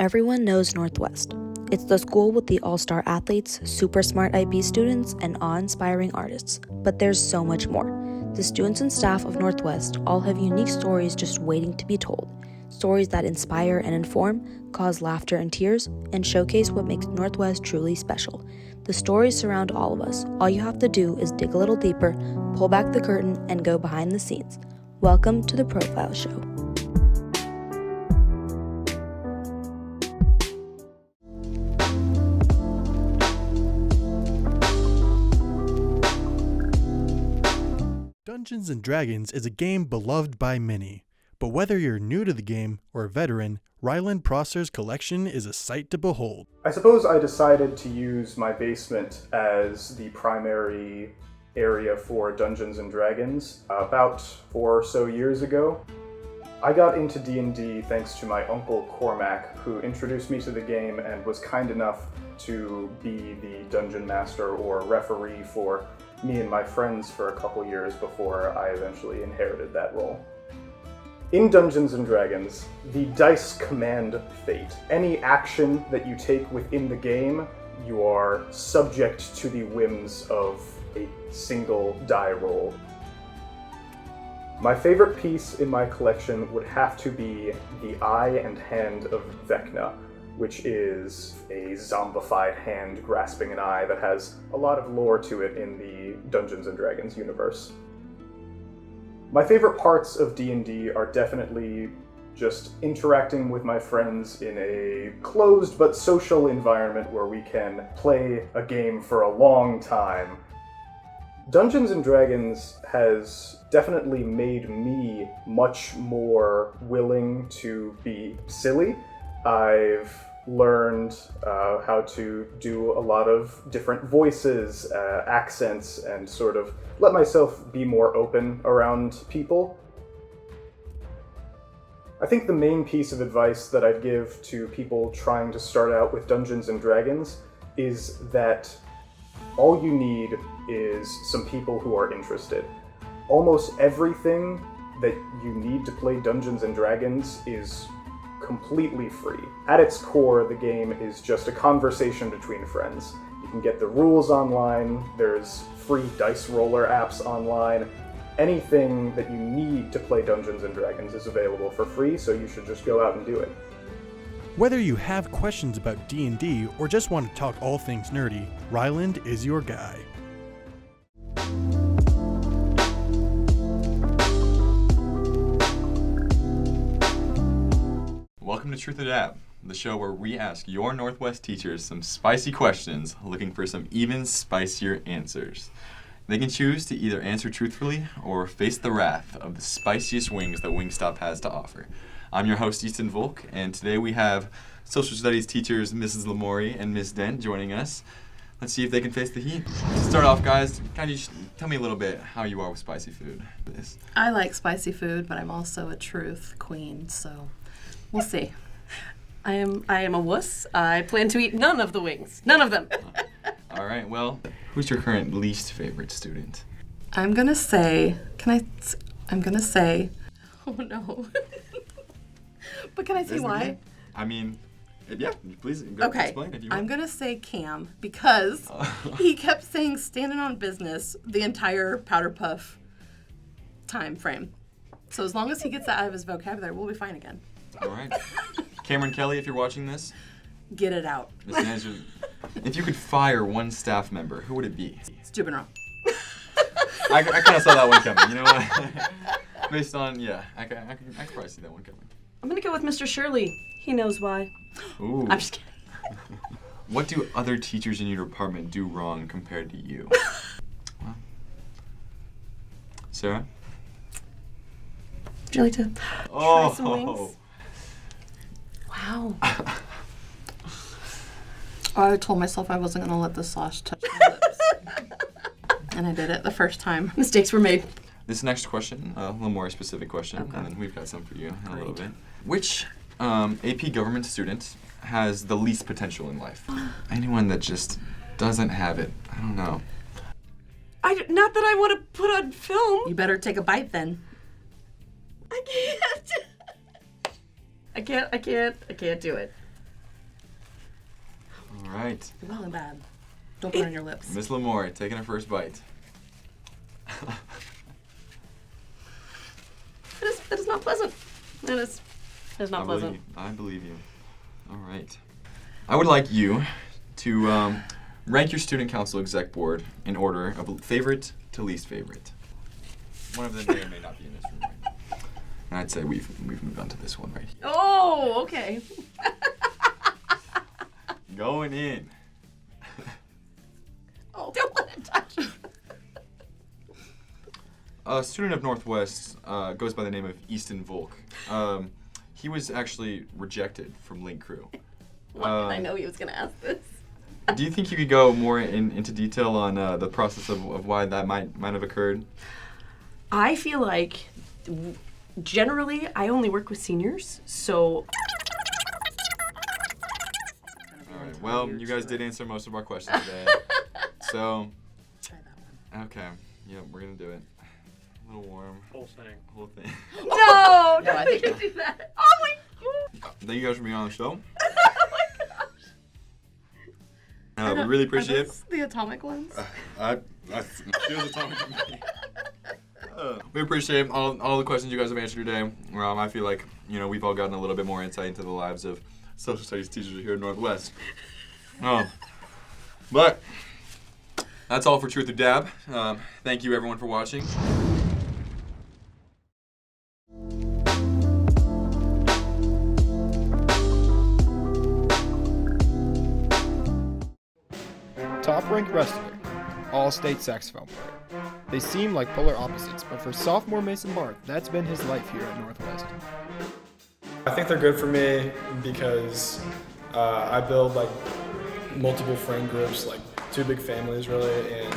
Everyone knows Northwest. It's the school with the all-star athletes, super smart IB students, and awe-inspiring artists. But there's so much more. The students and staff of Northwest all have unique stories just waiting to be told. Stories that inspire and inform, cause laughter and tears, and showcase what makes Northwest truly special. The stories surround all of us. All you have to do is dig a little deeper, pull back the curtain, and go behind the scenes. Welcome to The Profile Show. Dungeons & Dragons is a game beloved by many, but whether you're new to the game or a veteran, Ryland Prosser's collection is a sight to behold. I suppose I decided to use my basement as the primary area for Dungeons & Dragons about 4 or so years ago. I got into D&D thanks to my uncle Cormac, who introduced me to the game and was kind enough to be the dungeon master or referee for me and my friends for a couple years before I eventually inherited that role. In Dungeons & Dragons, the dice command fate. Any action that you take within the game, you are subject to the whims of a single die roll. My favorite piece in my collection would have to be the eye and hand of Vecna, which is a zombified hand grasping an eye that has a lot of lore to it in the Dungeons & Dragons universe. My favorite parts of D&D are definitely just interacting with my friends in a closed but social environment where we can play a game for a long time. Dungeons & Dragons has definitely made me much more willing to be silly. I've learned how to do a lot of different voices, accents, and sort of let myself be more open around people. I think the main piece of advice that I'd give to people trying to start out with Dungeons & Dragons is that all you need is some people who are interested. Almost everything that you need to play Dungeons & Dragons is completely free. At its core, the game is just a conversation between friends. You can get the rules online, there's free dice roller apps online. Anything that you need to play Dungeons & Dragons is available for free, so you should just go out and do it. Whether you have questions about D&D or just want to talk all things nerdy, Ryland is your guy. Welcome to Truth or Dab, the show where we ask your Northwest teachers some spicy questions, looking for some even spicier answers. They can choose to either answer truthfully or face the wrath of the spiciest wings that Wingstop has to offer. I'm your host, Easton Volk, and today we have social studies teachers Mrs. Lamori and Ms. Dent joining us. Let's see if they can face the heat. To start off, guys, can you tell me a little bit how you are with spicy food? I like spicy food, but I'm also a truth queen, so we'll see. I am a wuss. I plan to eat none of the wings. None of them. All right, well, who's your current least favorite student? I'm gonna say, Oh no. but can I say why? I mean, yeah, please go explain if you want. I'm gonna say Cam because he kept saying standing on business the entire Powder Puff time frame. So as long as he gets that out of his vocabulary, we'll be fine again. All right. Cameron Kelly, if you're watching this, get it out. If you could fire one staff member, who would it be? Stupid wrong. I kind of saw that one coming. You know what? Based on, I could probably see that one coming. I'm going to go with Mr. Shirley. He knows why. Ooh. I'm just kidding. What do other teachers in your department do wrong compared to you? Well, Sarah? Would you like to try some wings? Wow. I told myself I wasn't going to let the sauce touch my lips. And I did it the first time. Mistakes were made. This next question, a little more specific question, Okay. and then we've got some for you in a little bit. Which AP government student has the least potential in life? Anyone that just doesn't have it. I don't know. Not that I want to put on film. You better take a bite then. I can't. I can't do it. All right. Really bad. Don't burn your lips. Miss Lamore taking her first bite. That is not pleasant. That is not pleasant. I believe you. All right. I would like you to rank your student council exec board in order of favorite to least favorite. One of them may or may not be in this room right now. And I'd say we've moved on to this one right here. Oh, okay. Going in. Oh, don't let it touch you. A student of Northwest goes by the name of Easton Volk. He was actually rejected from Link Crew. I know he was going to ask this. Do you think you could go more into detail on the process of why that might have occurred? I feel like generally I only work with seniors, so... All right. Well, you guys did answer most of our questions today. So... Try that one. Okay. Yep, we're going to do it. A little warm. Whole thing. No, No, I think don't do that. Oh my god. Thank you guys for being on the show. Oh my gosh. We really appreciate Are it. those the atomic ones? She was atomic to me. We appreciate all the questions you guys have answered today. I feel like, we've all gotten a little bit more insight into the lives of social studies teachers here at Northwest. But that's all for Truth or Dab. Thank you everyone for watching. Top-ranked wrestler, all-state saxophone player. They seem like polar opposites, but for sophomore Mason Barth, that's been his life here at Northwest. I think they're good for me because I build like multiple friend groups, like 2 big families really, and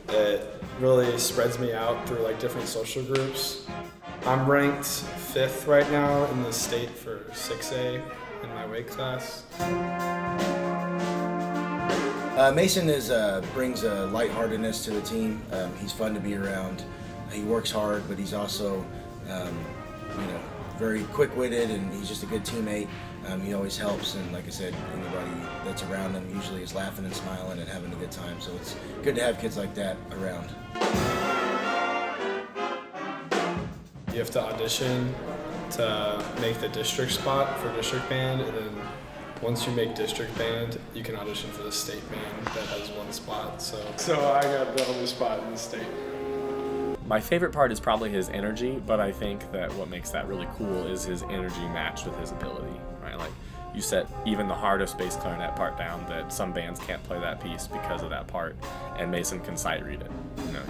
it really spreads me out through like different social groups. I'm ranked 5th right now in the state for 6A in my weight class. Mason brings a lightheartedness to the team. He's fun to be around. He works hard, but he's also, very quick-witted, and he's just a good teammate. He always helps, and like I said, anybody that's around him usually is laughing and smiling and having a good time. So it's good to have kids like that around. You have to audition to make the district spot for district band, and then once you make district band, you can audition for the state band that has 1 spot. So I got the only spot in the state. My favorite part is probably his energy, but I think that what makes that really cool is his energy matched with his ability, right? Like, you set even the hardest bass clarinet part down that some bands can't play that piece because of that part, and Mason can sight read it.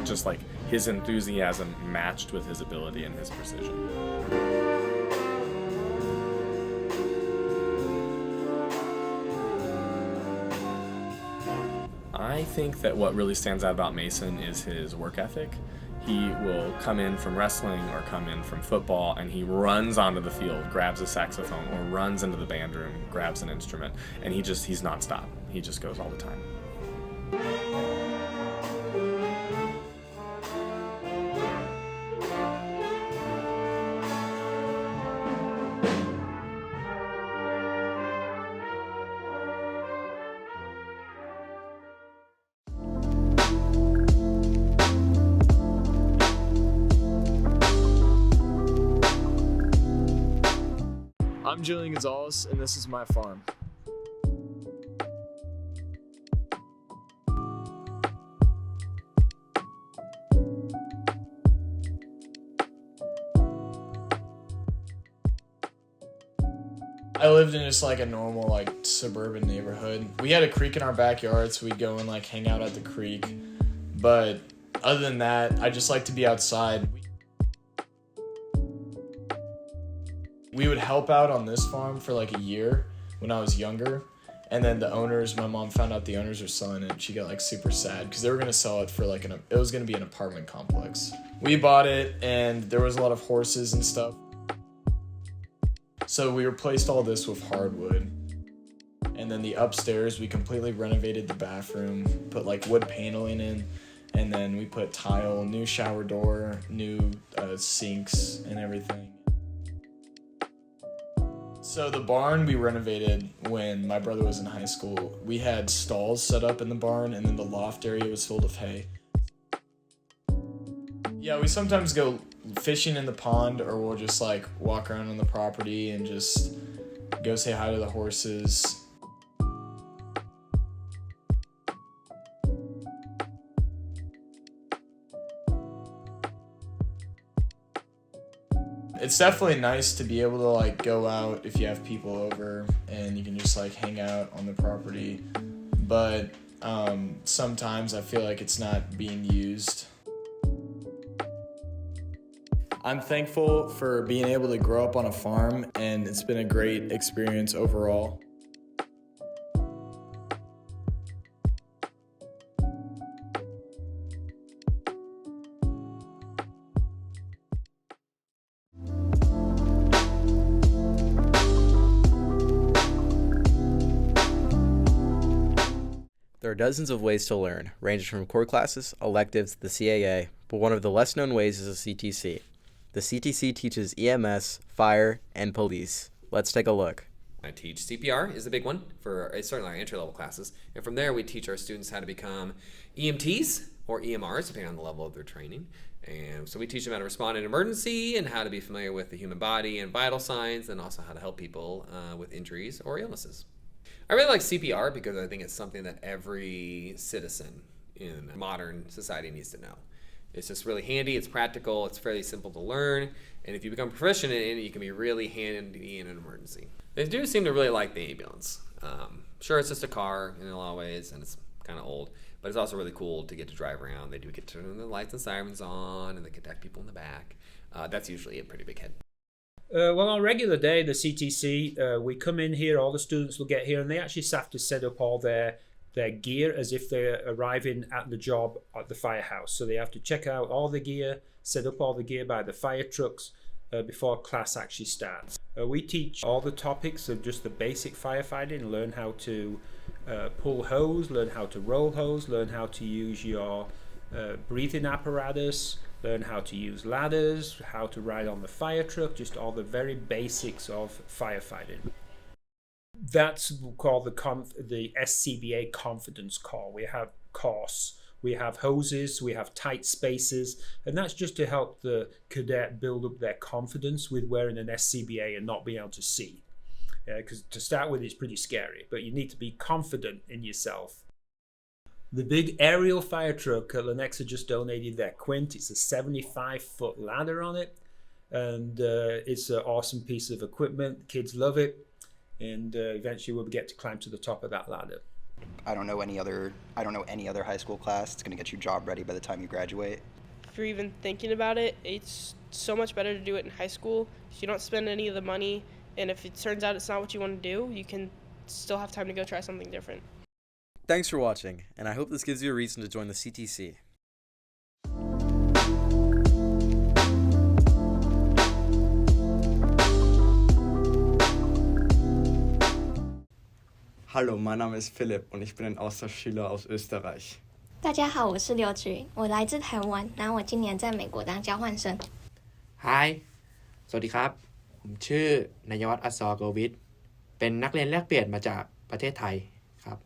Just like his enthusiasm matched with his ability and his precision. I think that what really stands out about Mason is his work ethic. He will come in from wrestling or come in from football, and he runs onto the field, grabs a saxophone, or runs into the band room, grabs an instrument, and he's nonstop. He just goes all the time. I'm Julian Gonzales, and this is my farm. I lived in just like a normal like suburban neighborhood. We had a creek in our backyard, so we'd go and like hang out at the creek. But other than that, I just like to be outside. We would help out on this farm for like a year when I was younger. And then the owners, my mom found out the owners were selling it. She got like super sad because they were going to sell it for like it was going to be an apartment complex. We bought it and there was a lot of horses and stuff. So we replaced all this with hardwood. And then the upstairs, we completely renovated the bathroom, put like wood paneling in. And then we put tile, new shower door, new sinks and everything. So the barn we renovated when my brother was in high school. We had stalls set up in the barn, and then the loft area was filled with hay. Yeah, we sometimes go fishing in the pond, or we'll just like walk around on the property and just go say hi to the horses. It's definitely nice to be able to like go out if you have people over and you can just like hang out on the property. But sometimes I feel like it's not being used. I'm thankful for being able to grow up on a farm, and it's been a great experience overall. There are dozens of ways to learn, ranging from core classes, electives, the CAA, but one of the less known ways is the CTC. The CTC teaches EMS, fire, and police. Let's take a look. I teach CPR is a big one for certainly our entry-level classes. And from there, we teach our students how to become EMTs or EMRs, depending on the level of their training. And so we teach them how to respond in an emergency and how to be familiar with the human body and vital signs, and also how to help people with injuries or illnesses. I really like CPR because I think it's something that every citizen in modern society needs to know. It's just really handy, it's practical, it's fairly simple to learn, and if you become proficient in it, you can be really handy in an emergency. They do seem to really like the ambulance. Sure, it's just a car in a lot of ways, and it's kind of old, but it's also really cool to get to drive around. They do get to turn the lights and sirens on, and they get to have people in the back. That's usually a pretty big hit. Well, on a regular day, the CTC, we come in here, all the students will get here, and they actually have to set up all their gear as if they're arriving at the job at the firehouse. So they have to check out all the gear, set up all the gear by the fire trucks before class actually starts. We teach all the topics of just the basic firefighting, learn how to pull hose, learn how to roll hose, learn how to use your breathing apparatus, learn how to use ladders, how to ride on the fire truck, just all the very basics of firefighting. That's called the SCBA confidence call. We have course, we have hoses, we have tight spaces, and that's just to help the cadet build up their confidence with wearing an SCBA and not being able to see. Because to start with, it's pretty scary, but you need to be confident in yourself. The big aerial fire truck, Lenexa just donated their Quint. It's a 75-foot ladder on it, and it's an awesome piece of equipment. Kids love it. And eventually we'll get to climb to the top of that ladder. I don't know any other high school class that's going to get you job ready by the time you graduate. If you're even thinking about it, it's so much better to do it in high school. If you don't spend any of the money, and if it turns out it's not what you want to do, you can still have time to go try something different. Thanks for watching, and I hope this gives you a reason to join the CTC. Hallo, mein Name ist Philipp und ich bin ein Austauschschüler aus Österreich. 大家好，我是刘子云，我来自台湾，然后我今年在美国当交换生。 Hi สวัสดีครับผมชื่อนายวัฒน์อัศรโกวิทเป็นนักเรียนแลกเปลี่ยนมาจากประเทศไทยครับ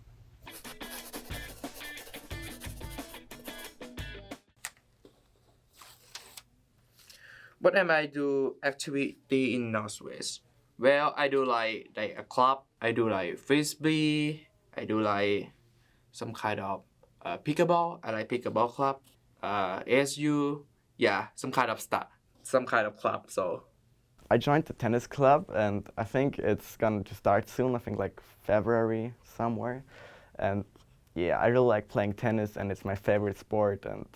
What am I do activity in Northwest? Well, I do like a club. I do like frisbee. I do like some kind of pickleball. I like pickleball club. ASU. Yeah, some kind of stuff. Some kind of club. So I joined the tennis club and I think it's going to start soon. I think like February somewhere. And yeah, I really like playing tennis and it's my favorite sport. And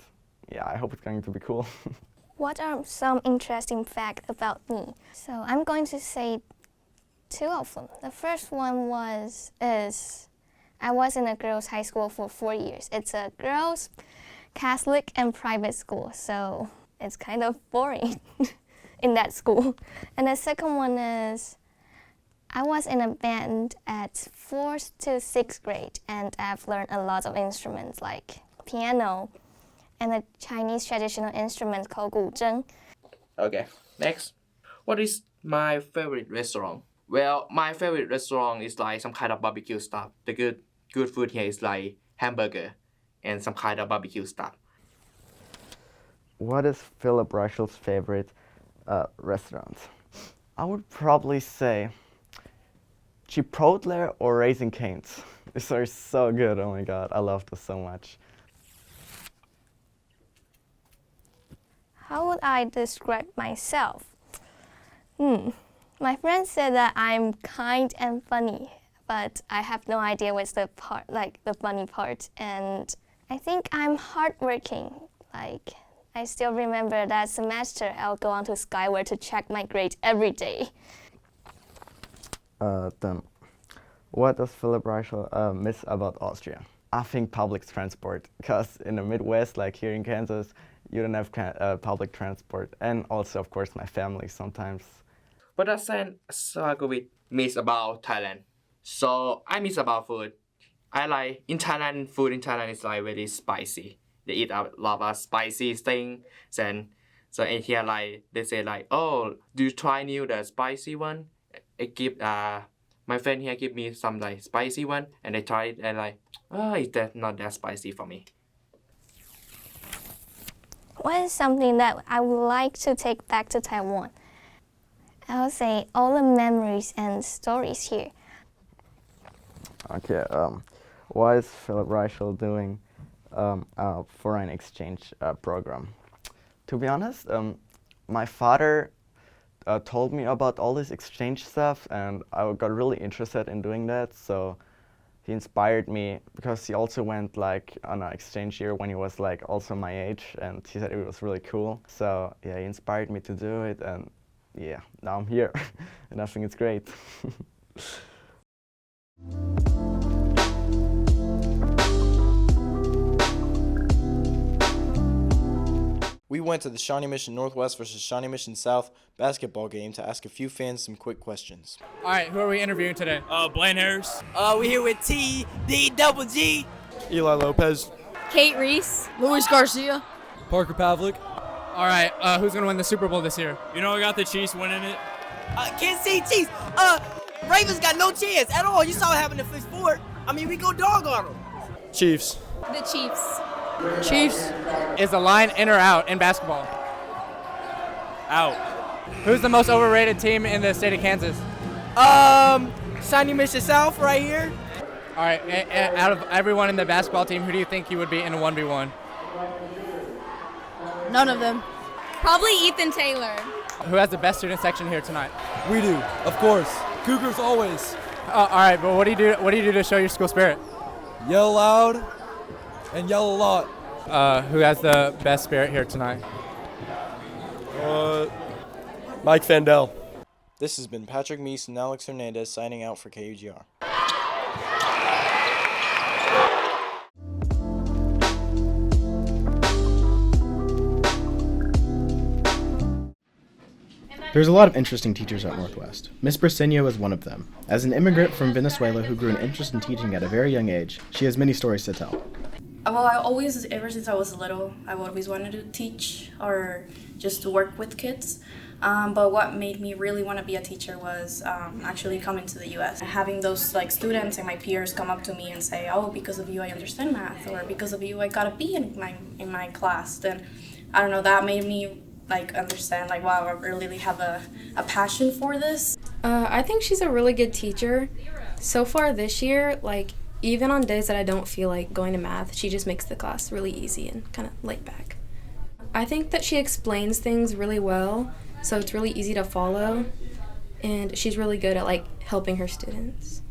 yeah, I hope it's going to be cool. What are some interesting facts about me? So I'm going to say two of them. The first one is I was in a girls' high school for 4 years. It's a girls' Catholic and private school, so it's kind of boring in that school. And the second one is I was in a band at 4th to 6th grade, and I've learned a lot of instruments like piano and a Chinese traditional instrument called guzheng. okay, next. What is my favorite restaurant? Well, my favorite restaurant is like some kind of barbecue stuff. The good food here is like hamburger and some kind of barbecue stuff. What is Philip Reichel's favorite restaurant? I would probably say Chipotle or Raising Cane's. These are so good. Oh my god, I love this so much. How would I describe myself? My friend said that I'm kind and funny, but I have no idea what's the part, like the funny part. And I think I'm hardworking. Like, I still remember that semester I'll go onto Skyward to check my grade every day. Then, what does Philip Reichel miss about Austria? I think public transport, because in the Midwest, like here in Kansas, you don't have public transport. And also, of course, my family sometimes. But I miss about Thailand. So I miss about food. I like food in Thailand is like very spicy. They eat a lot of spicy things. And so in here like they say like, oh, do you try new the spicy one? I give my friend here give me some like spicy one and I try it and like, oh, it's not that spicy for me. What is something that I would like to take back to Taiwan? I would say all the memories and stories here. Okay, what is Philip Reichel doing for an exchange program? To be honest, my father told me about all this exchange stuff and I got really interested in doing that. So he inspired me because he also went like on an exchange year when he was like also my age and he said it was really cool. So yeah, he inspired me to do it and yeah, now I'm here and I think it's great. We went to the Shawnee Mission Northwest versus Shawnee Mission South basketball game to ask a few fans some quick questions. All right, who are we interviewing today? Blaine Harris. We're here with TDG. Eli Lopez. Kate Reese. Luis Garcia. Parker Pavlik. All right, who's going to win the Super Bowl this year? You know, I got the Chiefs winning it. Kansas City Chiefs. Ravens got no chance at all. You saw what happened to Fitz Ford. I mean, we go dog on them. Chiefs. The Chiefs. Chiefs. Is the line in or out in basketball? Out. Who's the most overrated team in the state of Kansas? Shawnee Mission South right here. All right, out of everyone in the basketball team, who do you think you would be in a 1v1? None of them. Probably Ethan Taylor. Who has the best student section here tonight? We do, of course. Cougars always. All right, but what do you do? What do you do to show your school spirit? Yell loud and yell a lot. Who has the best spirit here tonight? Mike Fandel. This has been Patrick Meiss and Alex Hernandez signing out for KUGR. There's a lot of interesting teachers at Northwest. Miss Briceño is one of them. As an immigrant from Venezuela who grew an interest in teaching at a very young age, she has many stories to tell. Well, I always, ever since I was little, I've always wanted to teach or just to work with kids. But what made me really want to be a teacher was actually coming to the U.S. Having those like students and my peers come up to me and say, "Oh, because of you, I understand math," or "Because of you, I got a B in my class." Then, I don't know, that made me like understand like, wow, I really have a passion for this. I think she's a really good teacher. So far this year, like even on days that I don't feel like going to math, she just makes the class really easy and kind of laid back. I think that she explains things really well, so it's really easy to follow, and she's really good at like helping her students.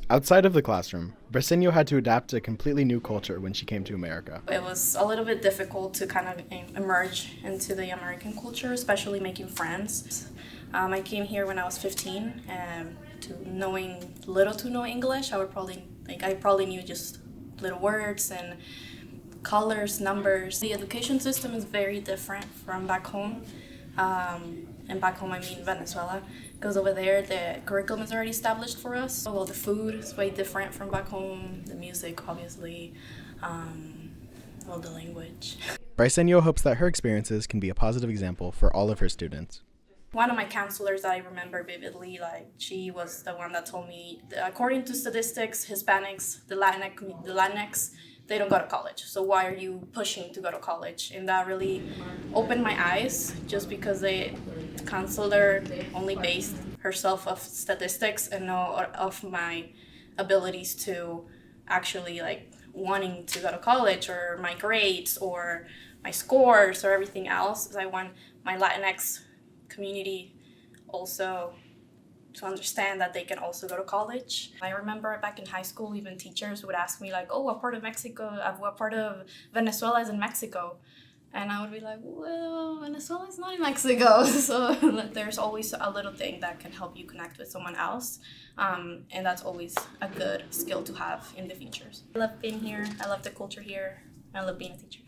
Outside of the classroom, Briceño had to adapt to a completely new culture when she came to America. It was a little bit difficult to kind of emerge into the American culture, especially making friends. I came here when I was 15, and to knowing little to no English, I probably knew just little words and colors, numbers. The education system is very different from back home. And back home I mean Venezuela, because over there the curriculum is already established for us. Well, the food is way different from back home, the music obviously, the language. Briceño hopes that her experiences can be a positive example for all of her students. One of my counselors that I remember vividly, like she was the one that told me, according to statistics, Hispanics, the Latinx, they don't go to college. So why are you pushing to go to college? And that really opened my eyes, just because the counselor only based herself off statistics and not of my abilities to actually like wanting to go to college or my grades or my scores or everything else. I want my Latinx community also to understand that they can also go to college. I remember back in high school, even teachers would ask me like, oh, what part of Mexico, what part of Venezuela is in Mexico? And I would be like, well, Venezuela is not in Mexico. So there's always a little thing that can help you connect with someone else. And that's always a good skill to have in the futures. I love being here. I love the culture here. I love being a teacher.